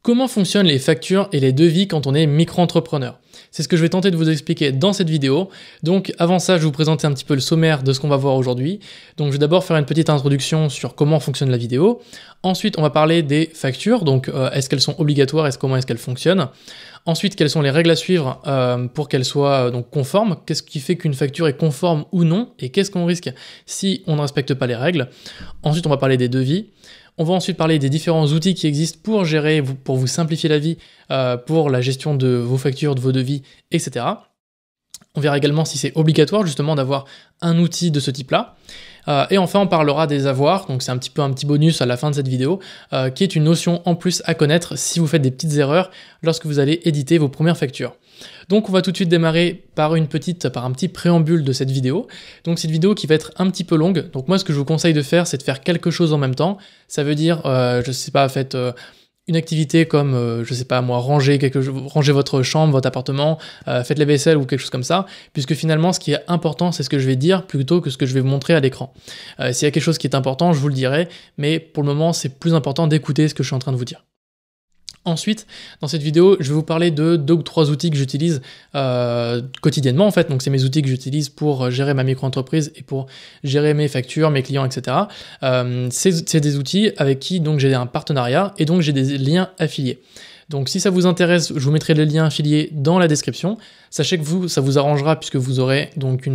Comment fonctionnent les factures et les devis quand on est micro-entrepreneur? C'est ce que je vais tenter de vous expliquer dans cette vidéo. Donc avant ça, je vais vous présenter un petit peu le sommaire de ce qu'on va voir aujourd'hui. Donc je vais d'abord faire une petite introduction sur comment fonctionne la vidéo. Ensuite, on va parler des factures. Donc est-ce qu'elles sont obligatoires? Comment est-ce qu'elles fonctionnent? Ensuite, quelles sont les règles à suivre pour qu'elles soient donc conformes? Qu'est-ce qui fait qu'une facture est conforme ou non? Et qu'est-ce qu'on risque si on ne respecte pas les règles? Ensuite, on va parler des devis. On va ensuite parler des différents outils qui existent pour gérer, pour vous simplifier la vie, pour la gestion de vos factures, de vos devis, etc. On verra également si c'est obligatoire justement d'avoir un outil de ce type-là. Et enfin, on parlera des avoirs, donc c'est un petit bonus à la fin de cette vidéo, qui est une notion en plus à connaître si vous faites des petites erreurs lorsque vous allez éditer vos premières factures. Donc on va tout de suite démarrer par un petit préambule de cette vidéo. Donc c'est une vidéo qui va être un petit peu longue, donc moi ce que je vous conseille de faire, c'est de faire quelque chose en même temps. Ça veut dire, je sais pas, faites une activité comme, je sais pas moi, ranger votre chambre, votre appartement, faites la vaisselle ou quelque chose comme ça, puisque finalement ce qui est important c'est ce que je vais dire plutôt que ce que je vais vous montrer à l'écran. S'il y a quelque chose qui est important, je vous le dirai, mais pour le moment c'est plus important d'écouter ce que je suis en train de vous dire. Ensuite, dans cette vidéo, je vais vous parler de 2 ou 3 outils que j'utilise quotidiennement en fait. Donc c'est mes outils que j'utilise pour gérer ma micro-entreprise et pour gérer mes factures, mes clients, etc. C'est des outils avec qui donc j'ai un partenariat et donc j'ai des liens affiliés. Donc si ça vous intéresse, je vous mettrai les liens affiliés dans la description. Sachez que ça vous arrangera puisque vous aurez donc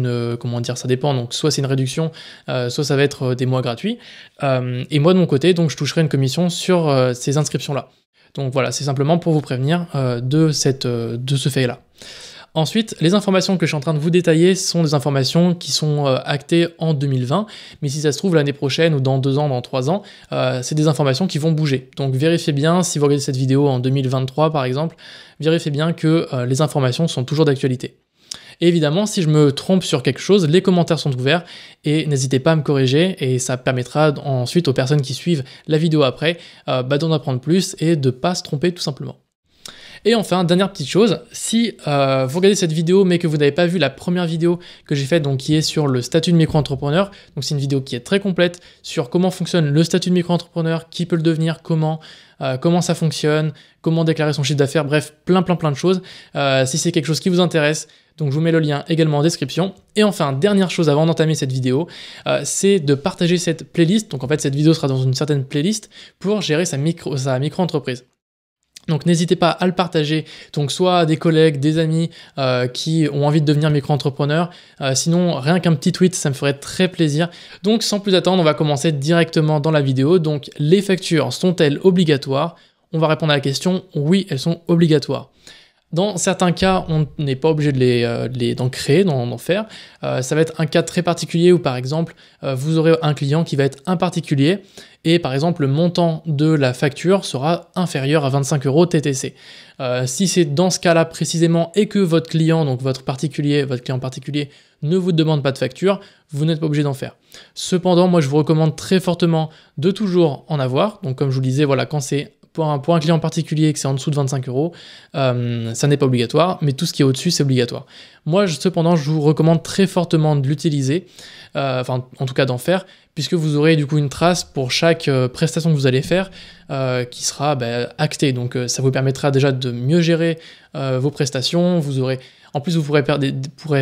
ça dépend, donc soit c'est une réduction, soit ça va être des mois gratuits. Et moi de mon côté, donc je toucherai une commission sur ces inscriptions-là. Donc voilà, c'est simplement pour vous prévenir de ce fait-là. Ensuite, les informations que je suis en train de vous détailler sont des informations qui sont actées en 2020, mais si ça se trouve l'année prochaine ou dans 2 ans, dans 3 ans, c'est des informations qui vont bouger. Donc vérifiez bien, si vous regardez cette vidéo en 2023 par exemple, vérifiez bien que les informations sont toujours d'actualité. Et évidemment, si je me trompe sur quelque chose, les commentaires sont ouverts et n'hésitez pas à me corriger et ça permettra ensuite aux personnes qui suivent la vidéo après d'en apprendre plus et de ne pas se tromper tout simplement. Et enfin, dernière petite chose, si vous regardez cette vidéo mais que vous n'avez pas vu la première vidéo que j'ai faite, donc qui est sur le statut de micro-entrepreneur, donc c'est une vidéo qui est très complète sur comment fonctionne le statut de micro-entrepreneur, qui peut le devenir, comment ça fonctionne, comment déclarer son chiffre d'affaires, bref, plein de choses. Si c'est quelque chose qui vous intéresse, donc je vous mets le lien également en description. Et enfin, dernière chose avant d'entamer cette vidéo, c'est de partager cette playlist. Donc en fait, cette vidéo sera dans une certaine playlist pour gérer sa micro-entreprise. Donc n'hésitez pas à le partager, donc soit à des collègues, des amis qui ont envie de devenir micro-entrepreneurs, sinon rien qu'un petit tweet, ça me ferait très plaisir. Donc sans plus attendre, on va commencer directement dans la vidéo. Donc les factures sont-elles obligatoires? On va répondre à la question, oui, elles sont obligatoires. Dans certains cas, on n'est pas obligé d'en créer, d'en faire. Ça va être un cas très particulier où par exemple, vous aurez un client qui va être un particulier et par exemple le montant de la facture sera inférieur à 25 € TTC. Si c'est dans ce cas-là précisément et que votre client particulier ne vous demande pas de facture, vous n'êtes pas obligé d'en faire. Cependant, moi je vous recommande très fortement de toujours en avoir. Donc comme je vous le disais, voilà, quand c'est pour un client particulier que c'est en dessous de 25 €, ça n'est pas obligatoire, mais tout ce qui est au-dessus, c'est obligatoire. Moi, cependant, je vous recommande très fortement de l'utiliser, en tout cas d'en faire, puisque vous aurez du coup une trace pour chaque prestation que vous allez faire qui sera actée. Donc ça vous permettra déjà de mieux gérer vos prestations, en plus, vous pourrez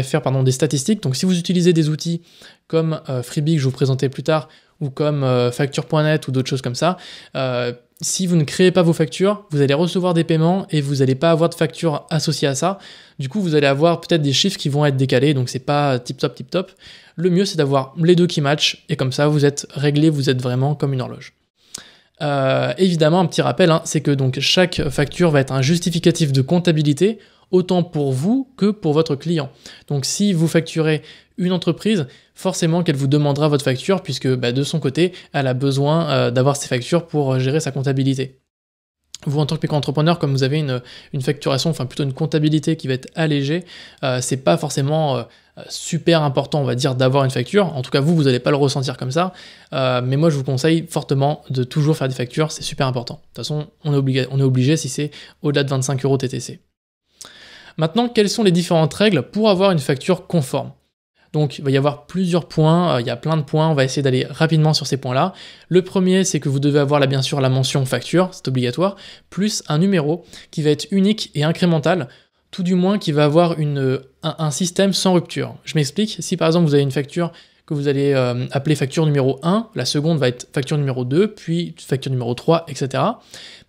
faire des statistiques. Donc si vous utilisez des outils comme Freebie, que je vous présentais plus tard, ou comme facture.net ou d'autres choses comme ça, si vous ne créez pas vos factures, vous allez recevoir des paiements et vous n'allez pas avoir de facture associée à ça. Du coup, vous allez avoir peut-être des chiffres qui vont être décalés, donc c'est pas tip top. Le mieux, c'est d'avoir les deux qui matchent et comme ça, vous êtes réglé, vous êtes vraiment comme une horloge. Évidemment, un petit rappel, c'est que donc chaque facture va être un justificatif de comptabilité, autant pour vous que pour votre client. Donc si vous facturez une entreprise, forcément qu'elle vous demandera votre facture puisque de son côté, elle a besoin d'avoir ses factures pour gérer sa comptabilité. Vous, en tant que micro-entrepreneur, comme vous avez une facturation, enfin plutôt une comptabilité qui va être allégée, c'est pas forcément super important, on va dire, d'avoir une facture. En tout cas, vous n'allez pas le ressentir comme ça. Mais moi, je vous conseille fortement de toujours faire des factures, c'est super important. De toute façon, on est obligé si c'est au-delà de 25 € TTC. Maintenant, quelles sont les différentes règles pour avoir une facture conforme? Donc il va y avoir plusieurs points, il y a plein de points, on va essayer d'aller rapidement sur ces points-là. Le premier, c'est que vous devez avoir là bien sûr la mention facture, c'est obligatoire, plus un numéro qui va être unique et incrémental, tout du moins qui va avoir un système sans rupture. Je m'explique, si par exemple vous avez une facture que vous allez appeler facture numéro 1, la seconde va être facture numéro 2, puis facture numéro 3, etc.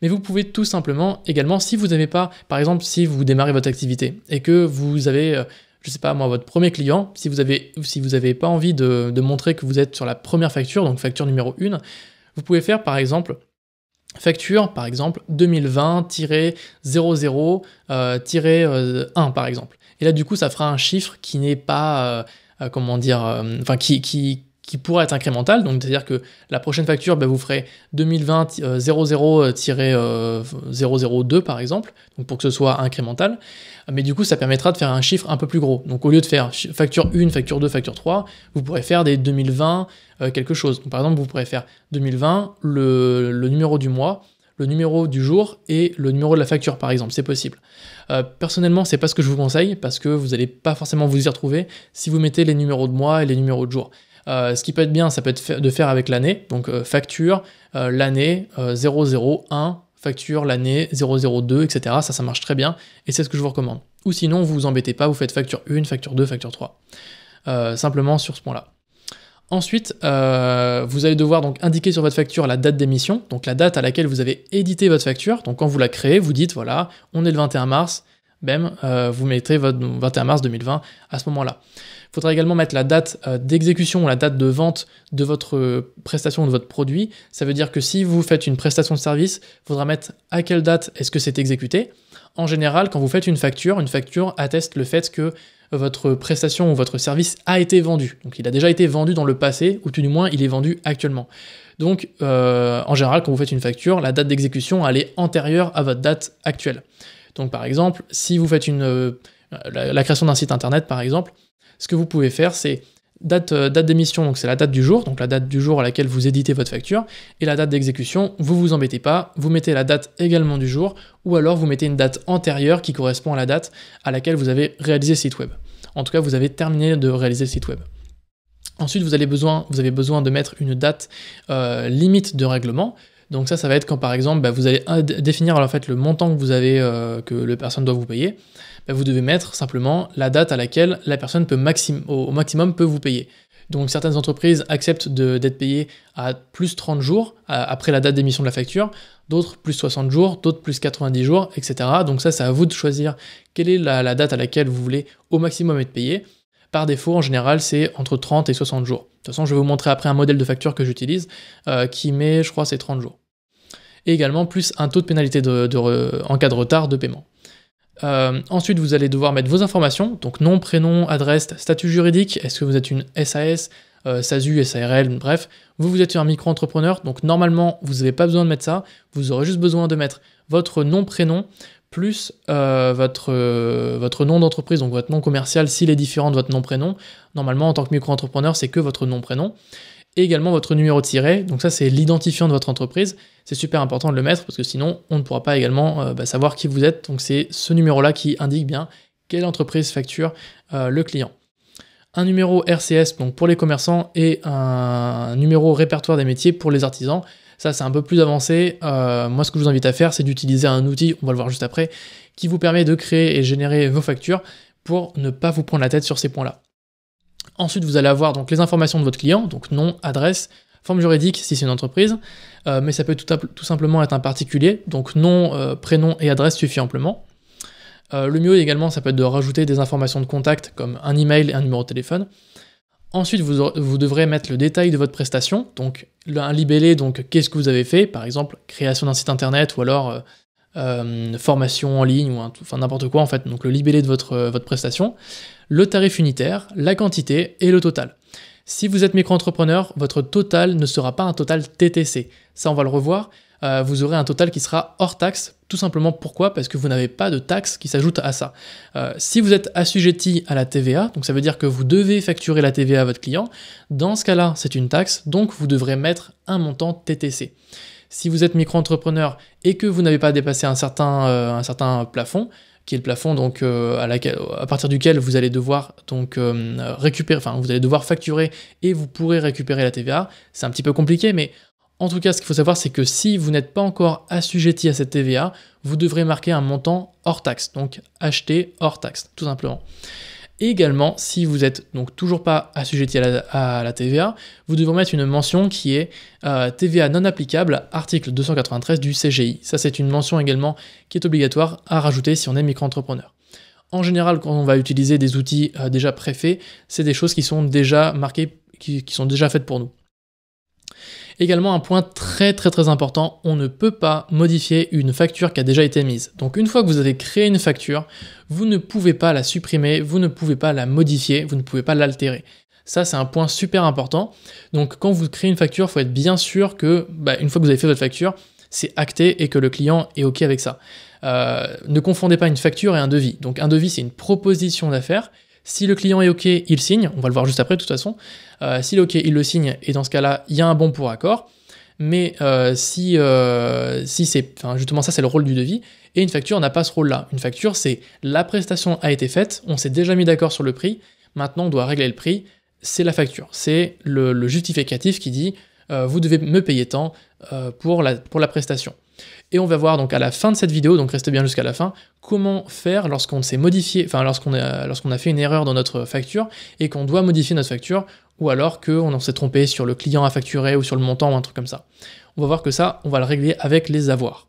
Mais vous pouvez tout simplement également, si vous n'avez pas, par exemple si vous démarrez votre activité et que vous avez, je sais pas moi, votre premier client, si vous avez pas envie de montrer que vous êtes sur la première facture, donc facture numéro 1, vous pouvez faire par exemple facture, par exemple, 2020-00-1, par exemple. Et là, du coup, ça fera un chiffre qui n'est pas, comment dire, enfin, qui pourra être incrémental. Donc, c'est-à-dire que la prochaine facture, vous ferez 2020-00-002, par exemple, donc pour que ce soit incrémental. Mais du coup, ça permettra de faire un chiffre un peu plus gros. Donc, au lieu de faire facture 1, facture 2, facture 3, vous pourrez faire des 2020 quelque chose. Donc, par exemple, vous pourrez faire 2020, le numéro du mois, le numéro du jour et le numéro de la facture, par exemple. C'est possible. Personnellement, c'est pas ce que je vous conseille parce que vous n'allez pas forcément vous y retrouver si vous mettez les numéros de mois et les numéros de jour. Ce qui peut être bien, ça peut être de faire avec l'année. Donc, facture, l'année 001, facture, l'année 002, etc. Ça marche très bien et c'est ce que je vous recommande. Ou sinon, vous vous embêtez pas, vous faites facture 1, facture 2, facture 3. Simplement sur ce point-là. Ensuite, vous allez devoir donc indiquer sur votre facture la date d'émission, donc la date à laquelle vous avez édité votre facture. Donc quand vous la créez, vous dites voilà, on est le 21 mars, vous mettrez votre 21 mars 2020 à ce moment-là. Il faudra également mettre la date d'exécution ou la date de vente de votre prestation ou de votre produit. Ça veut dire que si vous faites une prestation de service, il faudra mettre à quelle date est-ce que c'est exécuté. En général, quand vous faites une facture atteste le fait que votre prestation ou votre service a été vendu. Donc il a déjà été vendu dans le passé, ou tout du moins il est vendu actuellement. Donc en général, quand vous faites une facture, la date d'exécution elle est antérieure à votre date actuelle. Donc par exemple, si vous faites la création d'un site internet par exemple, ce que vous pouvez faire c'est date d'émission, donc c'est la date du jour, donc la date du jour à laquelle vous éditez votre facture, et la date d'exécution, vous embêtez pas, vous mettez la date également du jour, ou alors vous mettez une date antérieure qui correspond à la date à laquelle vous avez réalisé le site web. En tout cas, vous avez terminé de réaliser le site web. Ensuite, vous avez besoin de mettre une date limite de règlement. Donc ça va être quand par exemple, vous allez définir en fait le montant que vous avez, que la personne doit vous payer. Vous devez mettre simplement la date à laquelle la personne peut au maximum peut vous payer. Donc certaines entreprises acceptent d'être payées à plus 30 jours après la date d'émission de la facture, d'autres plus 60 jours, d'autres plus 90 jours, etc. Donc ça, c'est à vous de choisir quelle est la date à laquelle vous voulez au maximum être payé. Par défaut, en général, c'est entre 30 et 60 jours. De toute façon, je vais vous montrer après un modèle de facture que j'utilise qui met, je crois, c'est 30 jours. Et également, plus un taux de pénalité en cas de retard de paiement. Ensuite, vous allez devoir mettre vos informations, donc nom, prénom, adresse, statut juridique, est-ce que vous êtes une SAS, SASU, SARL, bref, vous êtes un micro-entrepreneur, donc normalement, vous n'avez pas besoin de mettre ça, vous aurez juste besoin de mettre votre nom, prénom, plus votre nom d'entreprise, donc votre nom commercial, s'il est différent de votre nom, prénom. Normalement, en tant que micro-entrepreneur, c'est que votre nom, prénom. Et également votre numéro de tiret, donc ça c'est l'identifiant de votre entreprise, c'est super important de le mettre parce que sinon on ne pourra pas également savoir qui vous êtes, donc c'est ce numéro-là qui indique bien quelle entreprise facture le client. Un numéro RCS donc pour les commerçants et un numéro répertoire des métiers pour les artisans, ça c'est un peu plus avancé, moi ce que je vous invite à faire c'est d'utiliser un outil, on va le voir juste après, qui vous permet de créer et générer vos factures pour ne pas vous prendre la tête sur ces points-là. Ensuite, vous allez avoir donc les informations de votre client, donc nom, adresse, forme juridique si c'est une entreprise, mais ça peut tout simplement être un particulier, donc nom, prénom et adresse suffit amplement. Le mieux également, ça peut être de rajouter des informations de contact comme un email et un numéro de téléphone. Ensuite, vous devrez mettre le détail de votre prestation, donc un libellé, donc qu'est-ce que vous avez fait, par exemple création d'un site internet ou alors formation en ligne ou enfin n'importe quoi en fait, donc le libellé de votre prestation, le tarif unitaire, la quantité et le total. Si vous êtes micro-entrepreneur, votre total ne sera pas un total TTC. Ça, on va le revoir. Vous aurez un total qui sera hors taxe. Tout simplement pourquoi ? Parce que vous n'avez pas de taxe qui s'ajoute à ça. Si vous êtes assujetti à la TVA, donc ça veut dire que vous devez facturer la TVA à votre client, dans ce cas-là, c'est une taxe, donc vous devrez mettre un montant TTC. Si vous êtes micro-entrepreneur et que vous n'avez pas dépassé un certain plafond, qui est le plafond donc à partir duquel vous allez devoir donc récupérer, enfin vous allez devoir facturer et vous pourrez récupérer la TVA. C'est un petit peu compliqué, mais en tout cas, ce qu'il faut savoir, c'est que si vous n'êtes pas encore assujetti à cette TVA, vous devrez marquer un montant hors taxe, donc acheter hors taxe, tout simplement. Et également, si vous êtes donc toujours pas assujetti à la TVA, vous devrez mettre une mention qui est TVA non applicable, article 293 du CGI. Ça, c'est une mention également qui est obligatoire à rajouter si on est micro-entrepreneur. En général, quand on va utiliser des outils déjà préfaits, c'est des choses qui sont déjà marquées, qui sont déjà faites pour nous. Également un point très important, on ne peut pas modifier une facture qui a déjà été mise. Donc une fois que vous avez créé une facture, vous ne pouvez pas la supprimer, vous ne pouvez pas la modifier, vous ne pouvez pas l'altérer. Ça, c'est un point super important. Donc quand vous créez une facture, il faut être bien sûr que, une fois que vous avez fait votre facture, c'est acté et que le client est OK avec ça. Ne confondez pas une facture et un devis. Donc un devis, c'est une proposition d'affaires. Si le client est OK, il signe, on va le voir juste après de toute façon. S'il est OK, il le signe, et dans ce cas-là, il y a un bon pour accord. Mais si c'est... Enfin, justement, ça, c'est le rôle du devis, et une facture n'a pas ce rôle-là. Une facture, c'est la prestation a été faite, on s'est déjà mis d'accord sur le prix, maintenant on doit régler le prix, c'est la facture. C'est le justificatif qui dit vous devez me payer tant pour la prestation. Et on va voir donc à la fin de cette vidéo, donc restez bien jusqu'à la fin, comment faire lorsqu'on s'est modifié, enfin lorsqu'on a fait une erreur dans notre facture et qu'on doit modifier notre facture, ou alors qu'on s'est trompé sur le client à facturer ou sur le montant ou un truc comme ça. On va voir que ça, on va le régler avec les avoirs.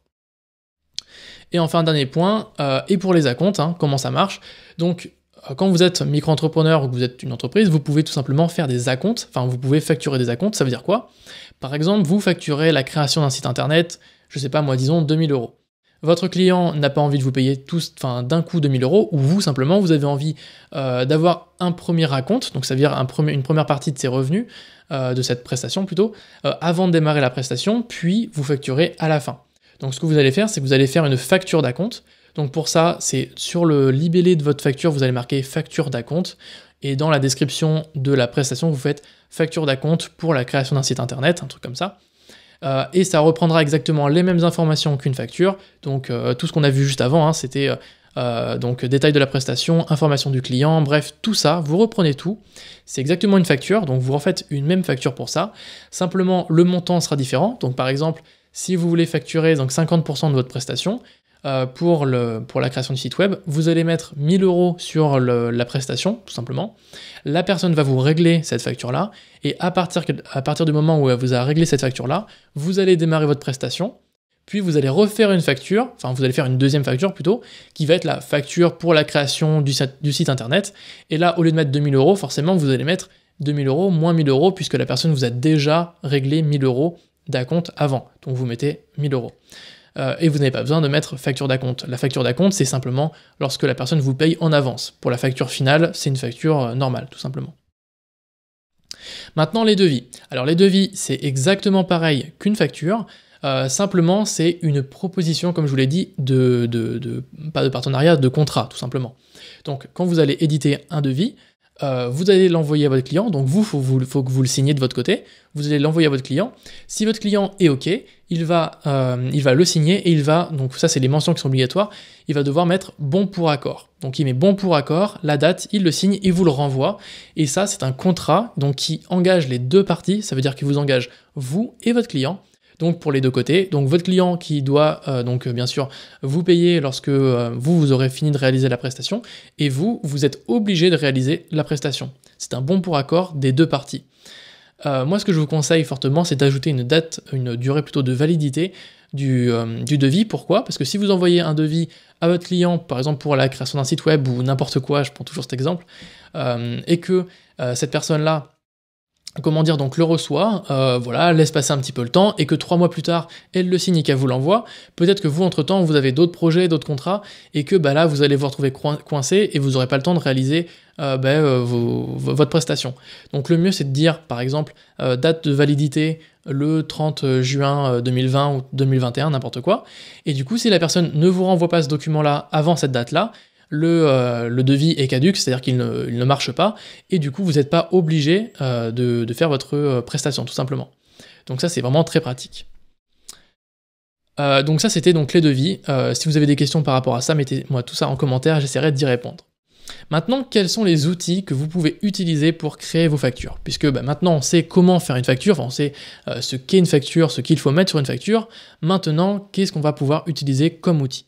Et enfin, dernier point, et pour les acomptes, comment ça marche. Donc, quand vous êtes micro-entrepreneur ou que vous êtes une entreprise, vous pouvez tout simplement faire des acomptes, enfin vous pouvez facturer des acomptes, ça veut dire quoi? Par exemple, vous facturez la création d'un site internet, je sais pas moi, disons 2000 €. Votre client n'a pas envie de vous payer d'un coup 2000 €, ou vous, simplement, vous avez envie d'avoir un premier acompte, donc ça veut dire une première partie de ses revenus, de cette prestation plutôt, avant de démarrer la prestation, puis vous facturez à la fin. Donc ce que vous allez faire, c'est que vous allez faire une facture d'acompte. Donc pour ça, c'est sur le libellé de votre facture, vous allez marquer facture d'acompte, et dans la description de la prestation, vous faites facture d'acompte pour la création d'un site internet, un truc comme ça. Et ça reprendra exactement les mêmes informations qu'une facture, donc tout ce qu'on a vu juste avant, c'était donc détail de la prestation, information du client, bref, tout ça, vous reprenez tout, c'est exactement une facture, donc vous refaites une même facture pour ça, simplement le montant sera différent, donc par exemple, si vous voulez facturer donc 50% de votre prestation, pour la création du site web, vous allez mettre 1000 € sur la prestation, tout simplement. La personne va vous régler cette facture-là, et à partir du moment où elle vous a réglé cette facture-là, vous allez démarrer votre prestation, puis vous allez refaire une facture, enfin vous allez faire une deuxième facture plutôt, qui va être la facture pour la création du site internet, et là, au lieu de mettre 2000 €, forcément, vous allez mettre 2000 € moins 1000 €, puisque la personne vous a déjà réglé 1000 € d'acompte avant, donc vous mettez 1000 €. Et vous n'avez pas besoin de mettre facture d'acompte. La facture d'acompte, c'est simplement lorsque la personne vous paye en avance. Pour la facture finale, c'est une facture normale, tout simplement. Maintenant, les devis. Alors les devis, c'est exactement pareil qu'une facture, simplement c'est une proposition, comme je vous l'ai dit, pas de partenariat, de contrat, tout simplement. Donc quand vous allez éditer un devis, vous allez l'envoyer à votre client, donc faut que vous le signiez de votre côté, vous allez l'envoyer à votre client. Si votre client est OK, il va le signer, et donc ça c'est les mentions qui sont obligatoires, il va devoir mettre bon pour accord. Donc il met bon pour accord, la date, il le signe et vous le renvoie, et ça c'est un contrat donc qui engage les deux parties, ça veut dire qu'il vous engage vous et votre client, donc pour les deux côtés. Donc votre client qui doit bien sûr vous payer lorsque vous aurez fini de réaliser la prestation, et vous êtes obligé de réaliser la prestation. C'est un bon pour accord des deux parties. Moi ce que je vous conseille fortement, c'est d'ajouter une durée plutôt de validité du devis. Pourquoi? Parce que si vous envoyez un devis à votre client, par exemple pour la création d'un site web ou n'importe quoi, je prends toujours cet exemple, et que cette personne-là, donc le reçoit, laisse passer un petit peu le temps, et que 3 mois plus tard, elle le signe et qu'elle vous l'envoie, peut-être que vous, entre-temps, vous avez d'autres projets, d'autres contrats, et que là, vous allez vous retrouver coincé, et vous n'aurez pas le temps de réaliser votre prestation. Donc le mieux, c'est de dire, par exemple, date de validité le 30 juin 2020 ou 2021, n'importe quoi, et du coup, si la personne ne vous renvoie pas ce document-là avant cette date-là, le devis est caduque, c'est-à-dire qu'il ne marche pas, et du coup vous n'êtes pas obligé de faire votre prestation, tout simplement. Donc ça c'est vraiment très pratique. Donc ça, c'était donc les devis. Si vous avez des questions par rapport à ça, mettez-moi tout ça en commentaire, j'essaierai d'y répondre. Maintenant, quels sont les outils que vous pouvez utiliser pour créer vos factures? Puisque maintenant, on sait comment faire une facture, enfin on sait ce qu'est une facture, ce qu'il faut mettre sur une facture. Maintenant, qu'est-ce qu'on va pouvoir utiliser comme outil?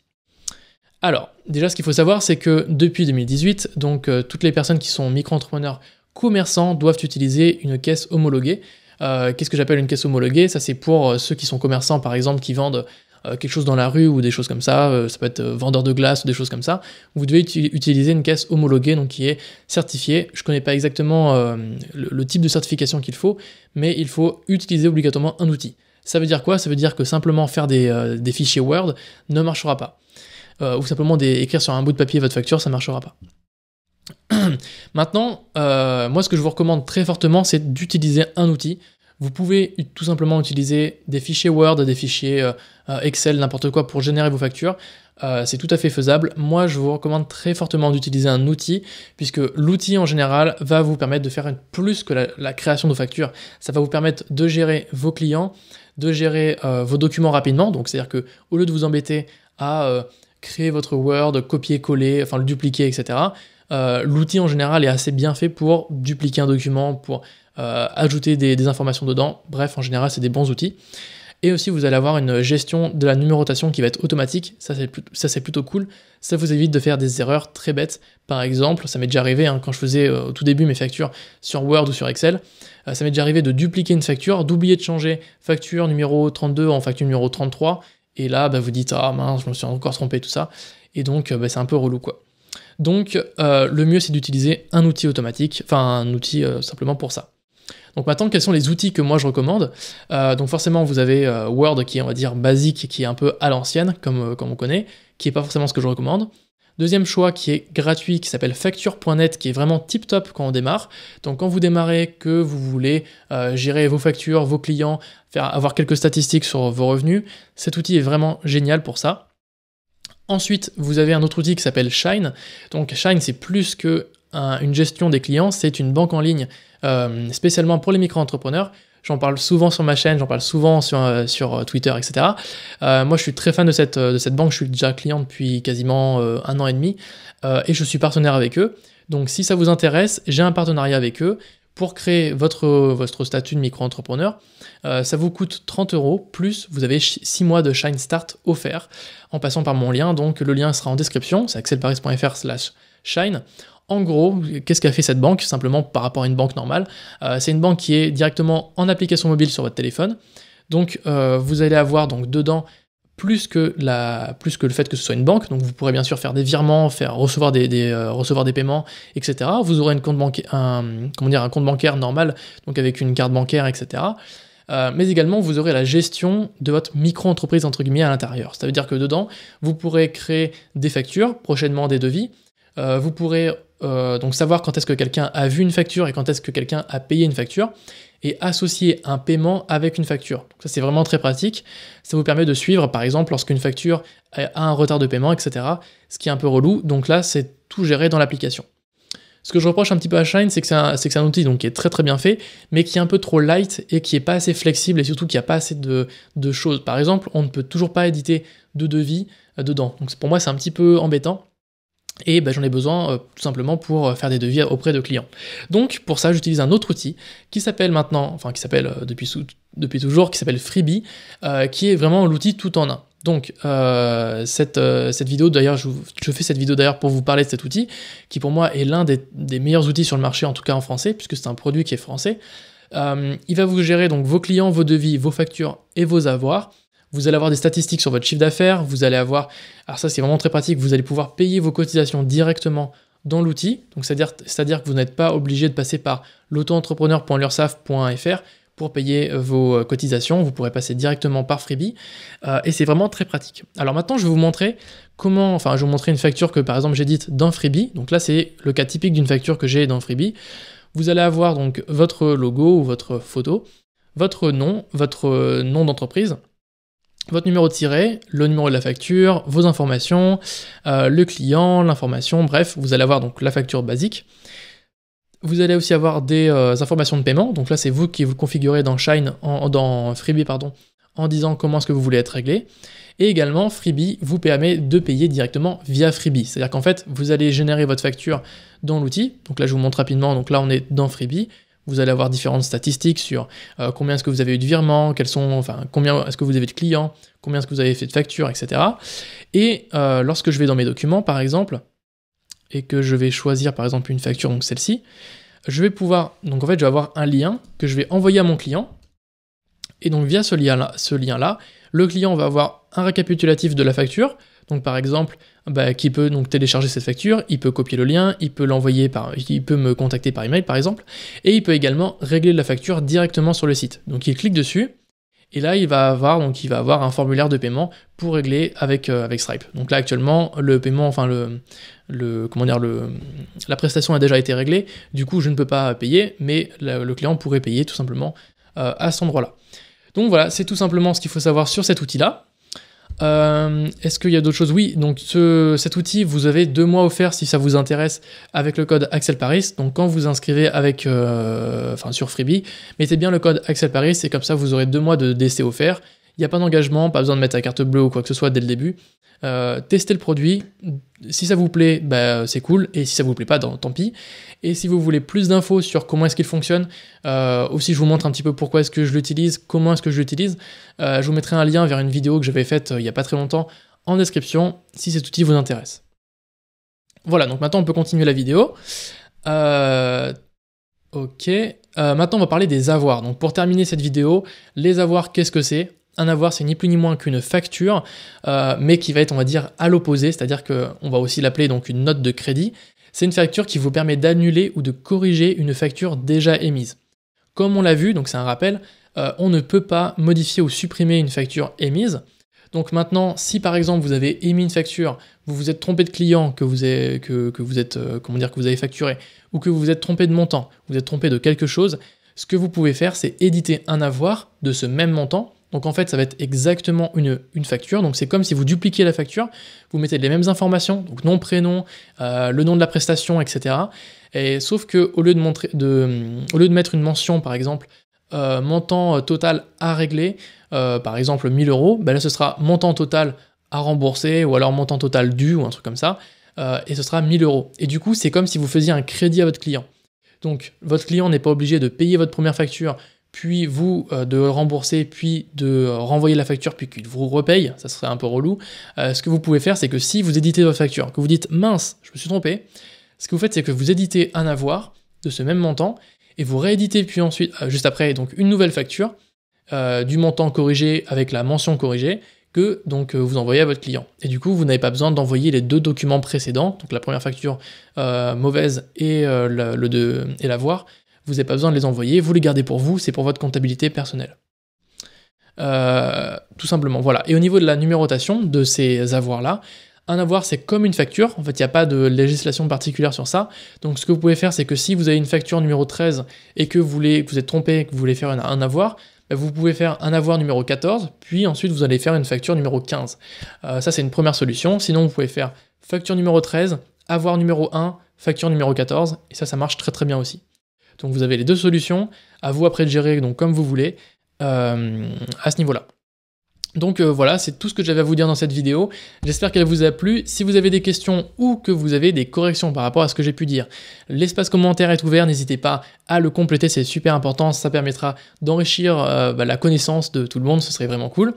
Alors, déjà, ce qu'il faut savoir, c'est que depuis 2018, donc toutes les personnes qui sont micro-entrepreneurs commerçants doivent utiliser une caisse homologuée. Qu'est-ce que j'appelle une caisse homologuée? Ça, c'est pour ceux qui sont commerçants, par exemple, qui vendent quelque chose dans la rue ou des choses comme ça. Ça peut être vendeur de glace ou des choses comme ça. Vous devez utiliser une caisse homologuée, donc qui est certifiée. Je ne connais pas exactement le type de certification qu'il faut, mais il faut utiliser obligatoirement un outil. Ça veut dire quoi? Ça veut dire que simplement faire des fichiers Word ne marchera pas. Ou simplement écrire sur un bout de papier votre facture, ça ne marchera pas. Maintenant, moi ce que je vous recommande très fortement, c'est d'utiliser un outil. Vous pouvez tout simplement utiliser des fichiers Word, des fichiers Excel, n'importe quoi pour générer vos factures. C'est tout à fait faisable. Moi, je vous recommande très fortement d'utiliser un outil, puisque l'outil en général va vous permettre de faire plus que la création de factures. Ça va vous permettre de gérer vos clients, de gérer vos documents rapidement. Donc, c'est-à-dire que au lieu de vous embêter à créer votre Word, copier-coller, enfin le dupliquer, etc. L'outil en général est assez bien fait pour dupliquer un document, pour ajouter des informations dedans. Bref, en général, c'est des bons outils. Et aussi, vous allez avoir une gestion de la numérotation qui va être automatique. Ça, c'est plutôt cool. Ça vous évite de faire des erreurs très bêtes. Par exemple, ça m'est déjà arrivé quand je faisais au tout début mes factures sur Word ou sur Excel. Ça m'est déjà arrivé de dupliquer une facture, d'oublier de changer facture numéro 32 en facture numéro 33. Et là, vous dites « Ah mince, je me suis encore trompé, tout ça ». Et donc, c'est un peu relou, quoi. Donc, le mieux, c'est d'utiliser un outil automatique, enfin un outil simplement pour ça. Donc maintenant, quels sont les outils que moi je recommande? Donc forcément, vous avez Word qui est, on va dire, basique, qui est un peu à l'ancienne, comme on connaît, qui n'est pas forcément ce que je recommande. Deuxième choix qui est gratuit, qui s'appelle facture.net, qui est vraiment tip-top quand on démarre. Donc quand vous démarrez, que vous voulez gérer vos factures, vos clients, avoir quelques statistiques sur vos revenus, cet outil est vraiment génial pour ça. Ensuite, vous avez un autre outil qui s'appelle Shine. Donc Shine, c'est plus que une gestion des clients, c'est une banque en ligne spécialement pour les micro-entrepreneurs. J'en parle souvent sur ma chaîne, j'en parle souvent sur Twitter, etc. Moi, je suis très fan de cette banque, je suis déjà client depuis quasiment 1 an et demi, et je suis partenaire avec eux. Donc, si ça vous intéresse, j'ai un partenariat avec eux. Pour créer votre statut de micro-entrepreneur, ça vous coûte 30 €, plus vous avez 6 mois de Shine Start offert en passant par mon lien. Donc, le lien sera en description, c'est axelparis.fr/shine. En gros, qu'est-ce qu'a fait cette banque? Simplement par rapport à une banque normale. C'est une banque qui est directement en application mobile sur votre téléphone. Donc vous allez avoir donc dedans plus que le fait que ce soit une banque. Donc vous pourrez bien sûr faire des virements, recevoir des paiements, etc. Vous aurez un compte bancaire normal, donc avec une carte bancaire, etc. Mais également vous aurez la gestion de votre micro-entreprise entre guillemets à l'intérieur. Ça veut dire que dedans, vous pourrez créer des factures, prochainement des devis. Vous pourrez donc savoir quand est-ce que quelqu'un a vu une facture et quand est-ce que quelqu'un a payé une facture et associer un paiement avec une facture. Donc ça, c'est vraiment très pratique. Ça vous permet de suivre, par exemple, lorsqu'une facture a un retard de paiement, etc. Ce qui est un peu relou. Donc là, c'est tout géré dans l'application. Ce que je reproche un petit peu à Shine, c'est que c'est un outil donc, qui est très très bien fait, mais qui est un peu trop light et qui n'est pas assez flexible et surtout qui n'a pas assez de choses. Par exemple, on ne peut toujours pas éditer de devis dedans. Donc pour moi, c'est un petit peu embêtant. Et j'en ai besoin tout simplement pour faire des devis auprès de clients. Donc pour ça, j'utilise un autre outil qui s'appelle depuis toujours, qui s'appelle Freebie, qui est vraiment l'outil tout en un. Donc cette vidéo, d'ailleurs, je fais cette vidéo d'ailleurs pour vous parler de cet outil, qui pour moi est l'un des meilleurs outils sur le marché, en tout cas en français, puisque c'est un produit qui est français. Il va vous gérer donc vos clients, vos devis, vos factures et vos avoirs. Vous allez avoir des statistiques sur votre chiffre d'affaires, vous allez avoir, alors ça c'est vraiment très pratique, vous allez pouvoir payer vos cotisations directement dans l'outil, donc c'est-à-dire que vous n'êtes pas obligé de passer par l'auto-entrepreneur.lursaf.fr pour payer vos cotisations, vous pourrez passer directement par Freebie, et c'est vraiment très pratique. Alors maintenant je vais vous montrer je vais vous montrer une facture que par exemple j'édite dans Freebie, donc là c'est le cas typique d'une facture que j'ai dans Freebie. Vous allez avoir donc votre logo ou votre photo, votre nom d'entreprise, votre numéro de tiré, le numéro de la facture, vos informations, le client, l'information, bref, vous allez avoir donc la facture basique. Vous allez aussi avoir des informations de paiement, donc là c'est vous qui vous configurez dans Shine, dans Freebie en disant comment est-ce que vous voulez être réglé. Et également, Freebie vous permet de payer directement via Freebie. C'est-à-dire qu'en fait, vous allez générer votre facture dans l'outil. Donc là, je vous montre rapidement. Donc là, on est dans Freebie. Vous allez avoir différentes statistiques sur combien est-ce que vous avez eu de virements, combien est-ce que vous avez de clients, combien est-ce que vous avez fait de factures, etc. Et lorsque je vais dans mes documents, par exemple, et que je vais choisir par exemple une facture, donc celle-ci, je vais pouvoir, donc en fait, je vais avoir un lien que je vais envoyer à mon client. Et donc via ce lien-là, le client va avoir un récapitulatif de la facture. Donc par exemple, qui peut donc télécharger cette facture, il peut copier le lien, il peut il peut me contacter par email par exemple, et il peut également régler la facture directement sur le site. Donc il clique dessus, et là il va avoir un formulaire de paiement pour régler avec Stripe. Donc là actuellement le paiement, la prestation a déjà été réglée, du coup je ne peux pas payer, mais le client pourrait payer tout simplement à cet endroit-là. Donc voilà, c'est tout simplement ce qu'il faut savoir sur cet outil-là. Est-ce qu'il y a d'autres choses? Oui, donc cet outil, vous avez 2 mois offerts si ça vous intéresse avec le code Axel Paris. Donc quand vous inscrivez sur Freebie, mettez bien le code Axel Paris et comme ça vous aurez 2 mois d'essai offerts. Il n'y a pas d'engagement, pas besoin de mettre la carte bleue ou quoi que ce soit dès le début. Testez le produit, si ça vous plaît, c'est cool, et si ça vous plaît pas, tant pis. Et si vous voulez plus d'infos sur comment est-ce qu'il fonctionne, aussi je vous montre un petit peu pourquoi est-ce que je l'utilise, comment est-ce que je l'utilise, je vous mettrai un lien vers une vidéo que j'avais faite il n'y a pas très longtemps en description, si cet outil vous intéresse. Voilà, donc maintenant on peut continuer la vidéo. Ok, maintenant on va parler des avoirs. Donc pour terminer cette vidéo, les avoirs, qu'est-ce que c'est? Un avoir, c'est ni plus ni moins qu'une facture, mais qui va être, on va dire, à l'opposé, c'est-à-dire qu'on va aussi l'appeler donc une note de crédit. C'est une facture qui vous permet d'annuler ou de corriger une facture déjà émise. Comme on l'a vu, donc c'est un rappel, on ne peut pas modifier ou supprimer une facture émise. Donc maintenant, si par exemple vous avez émis une facture, vous vous êtes trompé de client que vous avez facturé, ou que vous vous êtes trompé de montant, vous êtes trompé de quelque chose, ce que vous pouvez faire, c'est éditer un avoir de ce même montant. Donc en fait, ça va être exactement une facture. Donc c'est comme si vous dupliquiez la facture, vous mettez les mêmes informations, donc nom, prénom, le nom de la prestation, etc. Et sauf que au lieu de mettre une mention, par exemple, montant total à régler, par exemple 1000 €, là ce sera montant total à rembourser, ou alors montant total dû, ou un truc comme ça, et ce sera 1000 €. Et du coup, c'est comme si vous faisiez un crédit à votre client. Donc votre client n'est pas obligé de payer votre première facture, puis vous de rembourser, puis de renvoyer la facture, puis qu'il vous repaye, ça serait un peu relou. Ce que vous pouvez faire, c'est que si vous éditez votre facture, que vous dites « mince, je me suis trompé », ce que vous faites, c'est que vous éditez un avoir de ce même montant, et vous rééditez puis ensuite, juste après, donc une nouvelle facture du montant corrigé avec la mention corrigée, que donc vous envoyez à votre client. Et du coup, vous n'avez pas besoin d'envoyer les 2 documents précédents, donc la première facture mauvaise et l'avoir. Vous n'avez pas besoin de les envoyer, vous les gardez pour vous, c'est pour votre comptabilité personnelle. Tout simplement, voilà. Et au niveau de la numérotation de ces avoirs-là, un avoir c'est comme une facture, en fait il n'y a pas de législation particulière sur ça, donc ce que vous pouvez faire c'est que si vous avez une facture numéro 13 et que vous êtes trompé et que vous voulez faire un avoir, vous pouvez faire un avoir numéro 14, puis ensuite vous allez faire une facture numéro 15. Ça c'est une première solution, sinon vous pouvez faire facture numéro 13, avoir numéro 1, facture numéro 14, et ça marche très très bien aussi. Donc vous avez les 2 solutions, à vous après de gérer donc comme vous voulez à ce niveau-là. Donc voilà, c'est tout ce que j'avais à vous dire dans cette vidéo. J'espère qu'elle vous a plu. Si vous avez des questions ou que vous avez des corrections par rapport à ce que j'ai pu dire, l'espace commentaire est ouvert, n'hésitez pas à le compléter, c'est super important, ça permettra d'enrichir la connaissance de tout le monde, ce serait vraiment cool.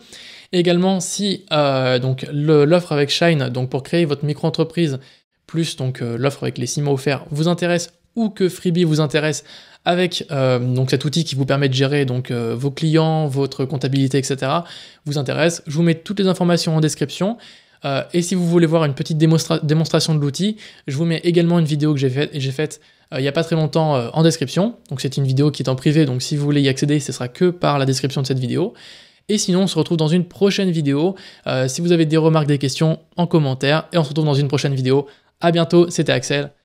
Et également, si l'offre avec Shine, donc pour créer votre micro-entreprise, plus donc l'offre avec les 6 mois offerts vous intéresse, ou que Freebie vous intéresse avec donc cet outil qui vous permet de gérer donc vos clients, votre comptabilité, etc. vous intéresse, je vous mets toutes les informations en description. Et si vous voulez voir une petite démonstration de l'outil, je vous mets également une vidéo que j'ai faite il n'y a pas très longtemps en description. Donc c'est une vidéo qui est en privé, donc si vous voulez y accéder, ce sera que par la description de cette vidéo. Et sinon, on se retrouve dans une prochaine vidéo. Si vous avez des remarques, des questions, en commentaire. Et on se retrouve dans une prochaine vidéo. À bientôt, c'était Axel.